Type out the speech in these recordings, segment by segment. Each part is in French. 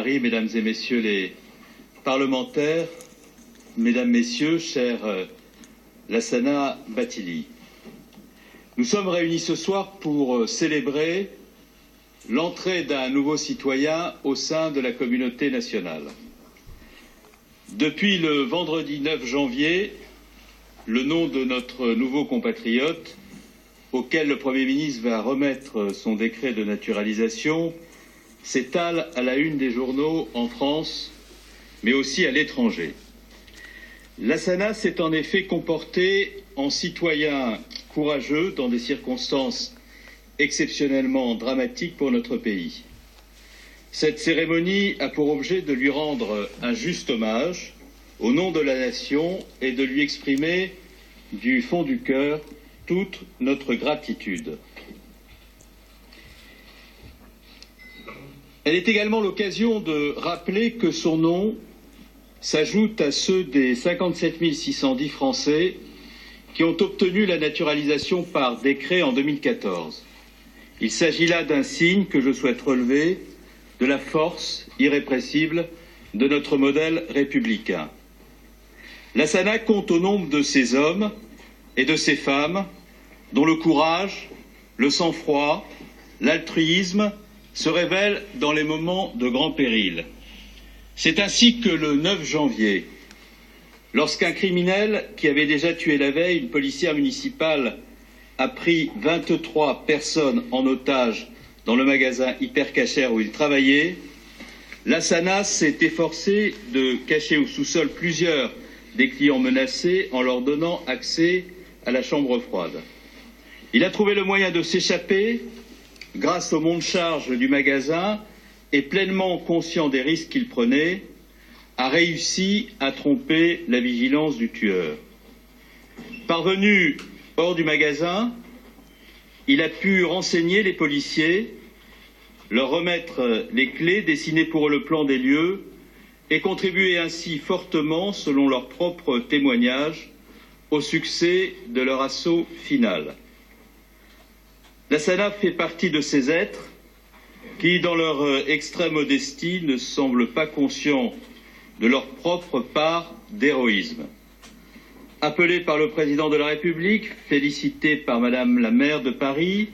Paris, Mesdames et Messieurs les parlementaires, Mesdames, Messieurs, cher Lassana Bathily, nous sommes réunis ce soir pour célébrer l'entrée d'un nouveau citoyen au sein de la communauté nationale. Depuis le vendredi 9 janvier, le nom de notre nouveau compatriote, auquel le Premier ministre va remettre son décret de naturalisation, s'étale à la une des journaux en France, mais aussi à l'étranger. Lassana s'est en effet comporté en citoyen courageux dans des circonstances exceptionnellement dramatiques pour notre pays. Cette cérémonie a pour objet de lui rendre un juste hommage au nom de la nation et de lui exprimer du fond du cœur toute notre gratitude. Elle est également l'occasion de rappeler que son nom s'ajoute à ceux des 57 610 Français qui ont obtenu la naturalisation par décret en 2014. Il s'agit là d'un signe que je souhaite relever de la force irrépressible de notre modèle républicain. Lassana compte au nombre de ces hommes et de ces femmes dont le courage, le sang-froid, l'altruisme se révèlent dans les moments de grand péril. C'est ainsi que le 9 janvier, lorsqu'un criminel qui avait déjà tué la veille une policière municipale a pris 23 personnes en otage dans le magasin Hypercacher où il travaillait, Lassana s'est efforcé de cacher au sous-sol plusieurs des clients menacés en leur donnant accès à la chambre froide. Il a trouvé le moyen de s'échapper grâce au monte-charge du magasin et pleinement conscient des risques qu'il prenait, a réussi à tromper la vigilance du tueur. Parvenu hors du magasin, il a pu renseigner les policiers, leur remettre les clés, dessiner pour eux le plan des lieux et contribuer ainsi fortement, selon leurs propres témoignages, au succès de leur assaut final. Lassana fait partie de ces êtres qui, dans leur extrême modestie, ne semblent pas conscients de leur propre part d'héroïsme. Appelé par le président de la République, félicité par Madame la maire de Paris,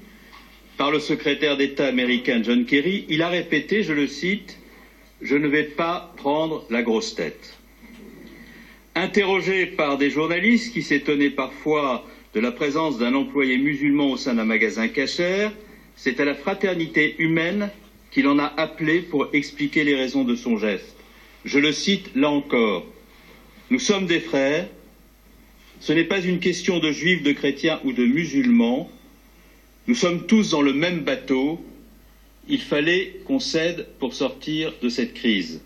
par le secrétaire d'État américain John Kerry, il a répété, je le cite, « Je ne vais pas prendre la grosse tête ». Interrogé par des journalistes qui s'étonnaient parfois de la présence d'un employé musulman au sein d'un magasin cachère, c'est à la fraternité humaine qu'il en a appelé pour expliquer les raisons de son geste. Je le cite là encore. Nous sommes des frères. Ce n'est pas une question de juifs, de chrétiens ou de musulmans. Nous sommes tous dans le même bateau. Il fallait qu'on cède pour sortir de cette crise.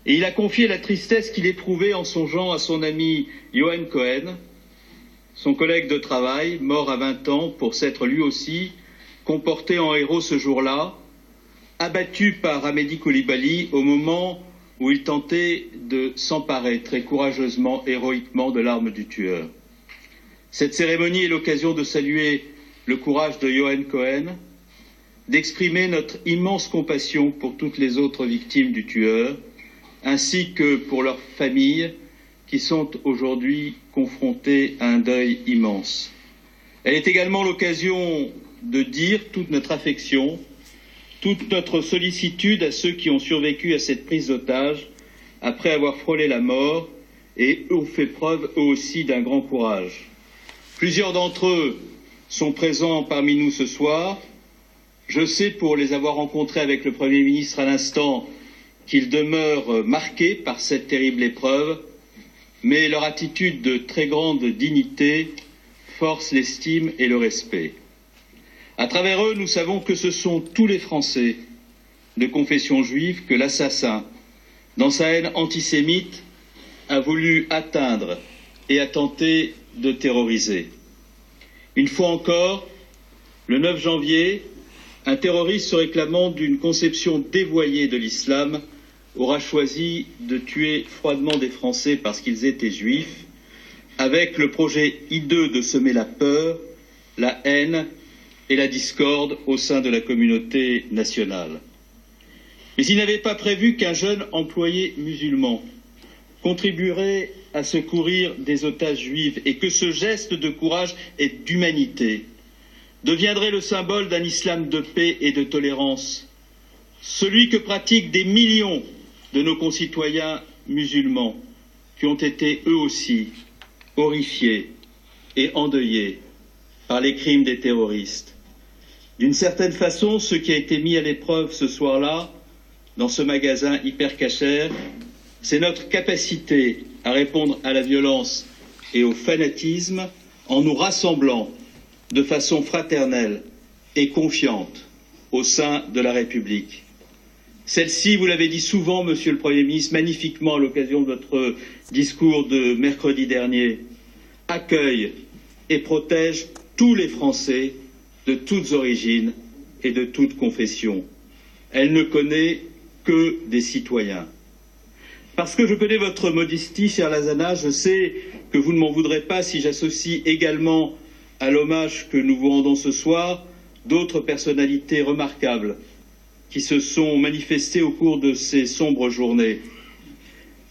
Et il a confié la tristesse qu'il éprouvait en songeant à son ami Yohan Cohen, son collègue de travail, mort à 20 ans pour s'être lui aussi comporté en héros ce jour-là, abattu par Hamedi Coulibaly au moment où il tentait de s'emparer très courageusement, héroïquement de l'arme du tueur. Cette cérémonie est l'occasion de saluer le courage de Yohan Cohen, d'exprimer notre immense compassion pour toutes les autres victimes du tueur, ainsi que pour leurs familles qui sont aujourd'hui confrontées à un deuil immense. Elle est également l'occasion de dire toute notre affection, toute notre sollicitude à ceux qui ont survécu à cette prise d'otage après avoir frôlé la mort et ont fait preuve eux aussi d'un grand courage. Plusieurs d'entre eux sont présents parmi nous ce soir. Je sais, pour les avoir rencontrés avec le Premier ministre à l'instant, qu'ils demeurent marqués par cette terrible épreuve, mais leur attitude de très grande dignité force l'estime et le respect. À travers eux, nous savons que ce sont tous les Français de confession juive que l'assassin, dans sa haine antisémite, a voulu atteindre et a tenté de terroriser. Une fois encore, le 9 janvier, un terroriste se réclamant d'une conception dévoyée de l'islam aura choisi de tuer froidement des Français parce qu'ils étaient juifs, avec le projet hideux de semer la peur, la haine et la discorde au sein de la communauté nationale. Mais il n'avait pas prévu qu'un jeune employé musulman contribuerait à secourir des otages juifs et que ce geste de courage et d'humanité deviendrait le symbole d'un islam de paix et de tolérance, celui que pratiquent des millions de nos concitoyens musulmans qui ont été eux aussi horrifiés et endeuillés par les crimes des terroristes. D'une certaine façon, ce qui a été mis à l'épreuve ce soir-là, dans ce magasin hyper cachère, c'est notre capacité à répondre à la violence et au fanatisme en nous rassemblant de façon fraternelle et confiante au sein de la République. Celle-ci, vous l'avez dit souvent, Monsieur le Premier ministre, magnifiquement à l'occasion de votre discours de mercredi dernier, accueille et protège tous les Français de toutes origines et de toutes confessions. Elle ne connaît que des citoyens. Parce que je connais votre modestie, cher Lazana, je sais que vous ne m'en voudrez pas si j'associe également à l'hommage que nous vous rendons ce soir d'autres personnalités remarquables qui se sont manifestées au cours de ces sombres journées.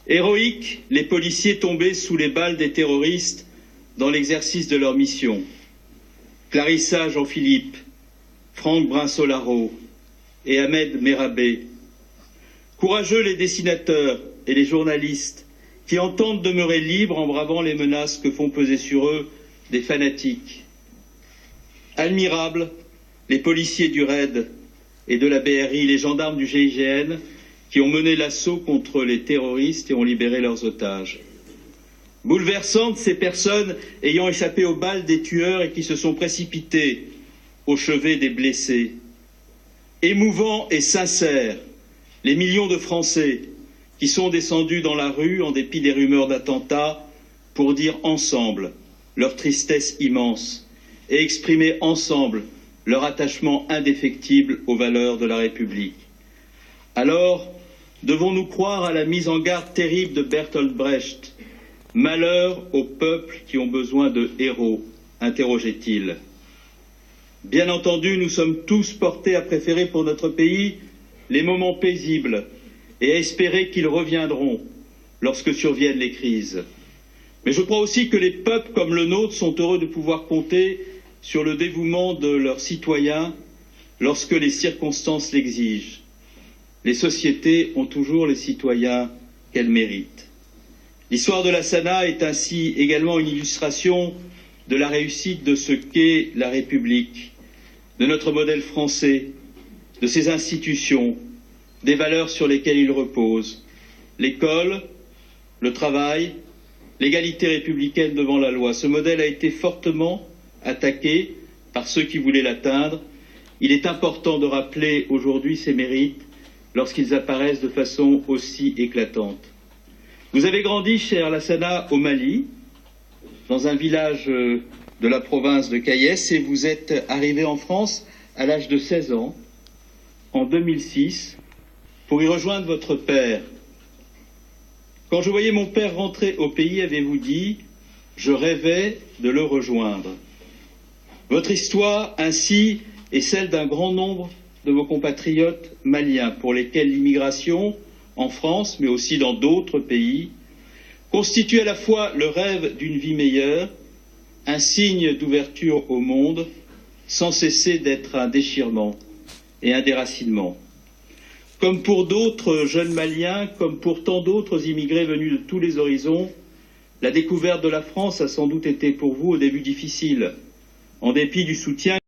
Héroïques, les policiers tombés sous les balles des terroristes dans l'exercice de leur mission. Clarissa Jean-Philippe, Franck Brinsolaro et Ahmed Merabé. Courageux les dessinateurs et les journalistes qui entendent demeurer libres en bravant les menaces que font peser sur eux des fanatiques. Admirables, les policiers du RAID et de la BRI, les gendarmes du GIGN qui ont mené l'assaut contre les terroristes et ont libéré leurs otages. Bouleversantes, ces personnes ayant échappé aux balles des tueurs et qui se sont précipitées au chevet des blessés. Émouvants et sincères, les millions de Français qui sont descendus dans la rue en dépit des rumeurs d'attentats pour dire ensemble leur tristesse immense et exprimer ensemble leur attachement indéfectible aux valeurs de la République. Alors, devons-nous croire à la mise en garde terrible de Bertolt Brecht? Malheur aux peuples qui ont besoin de héros, interrogeait-il. Bien entendu, nous sommes tous portés à préférer pour notre pays les moments paisibles et à espérer qu'ils reviendront lorsque surviennent les crises. Mais je crois aussi que les peuples comme le nôtre sont heureux de pouvoir compter sur le dévouement de leurs citoyens lorsque les circonstances l'exigent. Les sociétés ont toujours les citoyens qu'elles méritent. L'histoire de la Sana est ainsi également une illustration de la réussite de ce qu'est la République, de notre modèle français, de ses institutions, des valeurs sur lesquelles il repose, l'école, le travail, l'égalité républicaine devant la loi. Ce modèle a été fortement attaqué par ceux qui voulaient l'atteindre. Il est important de rappeler aujourd'hui ses mérites lorsqu'ils apparaissent de façon aussi éclatante. Vous avez grandi, cher Lassana, au Mali, dans un village de la province de Kayes, et vous êtes arrivé en France à l'âge de 16 ans, en 2006, pour y rejoindre votre père. Quand je voyais mon père rentrer au pays, avez-vous dit, je rêvais de le rejoindre. Votre histoire, ainsi, est celle d'un grand nombre de vos compatriotes maliens, pour lesquels l'immigration, en France, mais aussi dans d'autres pays, constitue à la fois le rêve d'une vie meilleure, un signe d'ouverture au monde, sans cesser d'être un déchirement et un déracinement. Comme pour d'autres jeunes Maliens, comme pour tant d'autres immigrés venus de tous les horizons, la découverte de la France a sans doute été pour vous au début difficile, en dépit du soutien